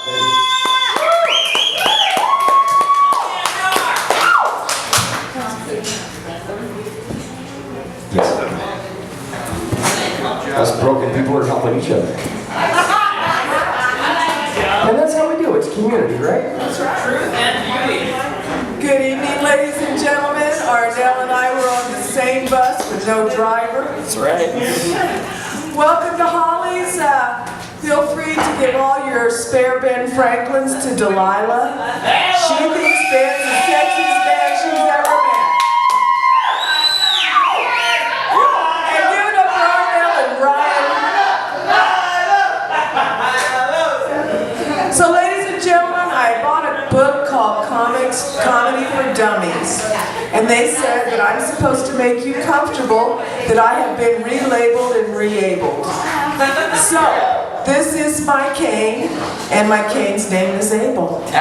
Us broken people are helping each other. And that's how we do it. It's community, right? That's right. Truth and beauty. Good evening, ladies and gentlemen. Ardell and I were on the same bus with no driver. That's right. Welcome to Hawley's. Feel free to give all your spare Ben Franklins to Delilah. She thinks Ben's the sexiest man she's ever met. And give it up for Ardell and Brian. So ladies and gentlemen, I bought a book called Comedy for Dummies. And they said that I'm supposed to make you comfortable that I have been relabeled and re-abled. So, this is my cane, and my cane's name is Abel. And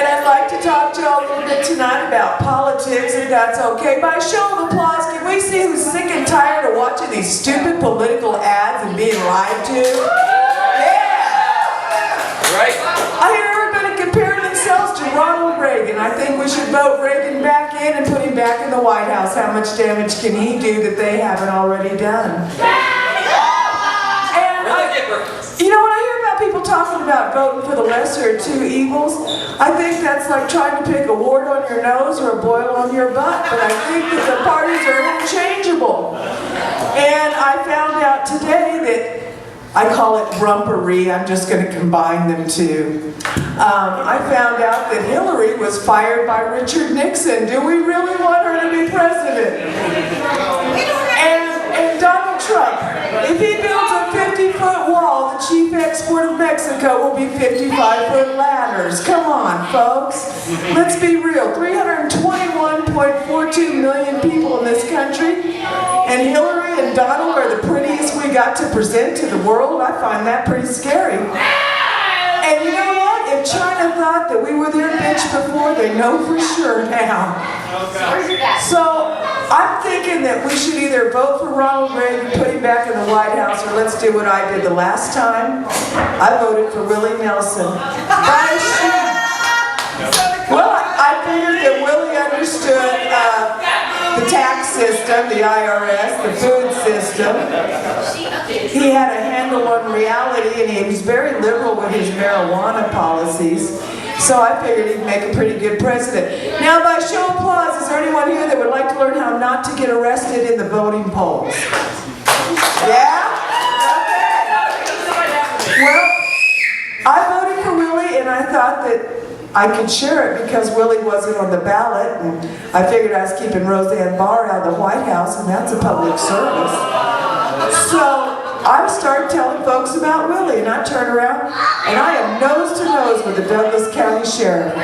I'd like to talk to you a little bit tonight about politics, if that's okay. By show of applause, can we see who's sick and tired of watching these stupid political ads and being lied to? Yeah! Right. I hear everybody comparing themselves to Ronald Reagan. I think we should vote Reagan back in and put him back in the White House. How much damage can he do that they haven't already done? You know, when I hear about people talking about voting for the lesser of two evils, I think that's like trying to pick a wart on your nose or a boil on your butt, but I think that the parties are interchangeable. And I found out today that, I call it rumpery, I'm just going to combine them two. I found out that Hillary was fired by Richard Nixon. Do we really want her to be president? And Donald Trump, if he builds a 50-foot wall, the chief export of Mexico will be 55-foot ladders. Come on, folks. Let's be real. 321.42 million people in this country, and Hillary and Donald are the prettiest we got to present to the world. I find that pretty scary. And you know what? If China thought that we were their bitch before, they know for sure now. So I'm thinking that we should either vote for Ronald Reagan, put him back in the White House, or let's do what I did the last time. I voted for Willie Nelson. Well, I figured that Willie understood the tax system, the IRS, the food system. He had a handle on reality, and he was very liberal with his marijuana policies. So I figured he'd make a pretty good president. Now, by show of applause, is there anyone here that would like to learn how not to get arrested in the voting polls? Yeah? Well, I voted for Willie, and I thought that I could share it because Willie wasn't on the ballot, and I figured I was keeping Roseanne Barr out of the White House, and that's a public service. So I started telling folks about Willie, and I turned around, and I am nose to nose with the Douglas County Sheriff.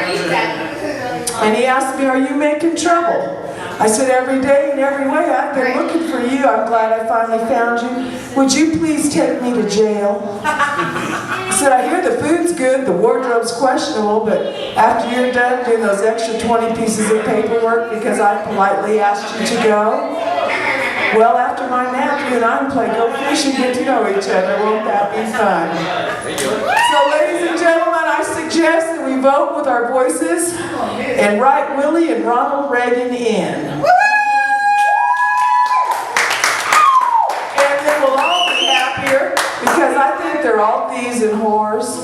And he asked me, "Are you making trouble?" I said, "Every day and every way, I've been looking for you. I'm glad I finally found you. Would you please take me to jail?" I said, "I hear the food's good, the wardrobe's questionable, but after you're done doing those extra 20 pieces of paperwork because I politely asked you to go, well, after my nap, you and I can play go fish and get to know each other. Won't that be fun?" So, ladies and gentlemen, I suggest that we vote with our voices and write Willie and Ronald Reagan in. And then we'll all be happier because I think they're all thieves and whores.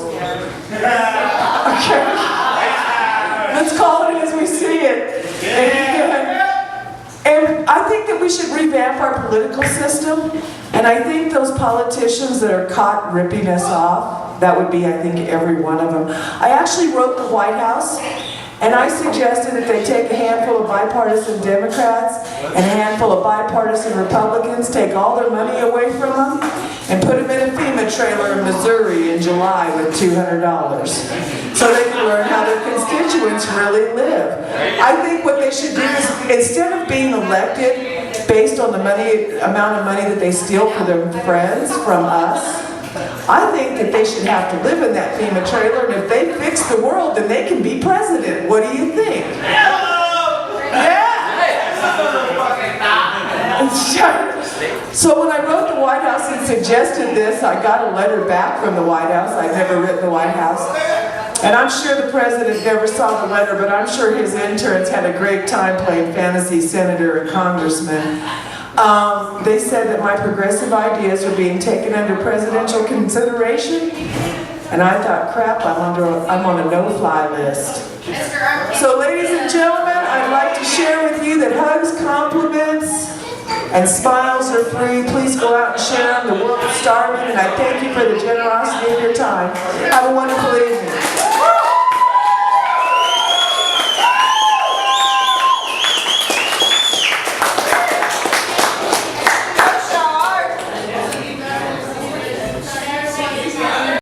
Okay. Let's call it as we see it. And I think that we should revamp our political system. And I think those politicians that are caught ripping us off, that would be, I think, every one of them. I actually wrote the White House, and I suggested that they take a handful of bipartisan Democrats and a handful of bipartisan Republicans, take all their money away from them, and put them in a FEMA trailer in Missouri in July with $200. So they can learn how their constituents really live. I think what they should do is, instead of being elected based on the amount of money that they steal for their friends from us, I think that they should have to live in that FEMA trailer, and if they fix the world, then they can be president. What do you think? Yeah! So when I wrote the White House and suggested this, I got a letter back from the White House. I'd never written the White House. And I'm sure the president never saw the letter, but I'm sure his interns had a great time playing fantasy senator and congressman. They said that my progressive ideas are being taken under presidential consideration. And I thought, crap, I'm on a no-fly list. So ladies and gentlemen, I'd like to share with you that hugs, compliments, and smiles are free. Please go out and share them. The world is starving, and I thank you for the generosity of your time. Have a wonderful evening.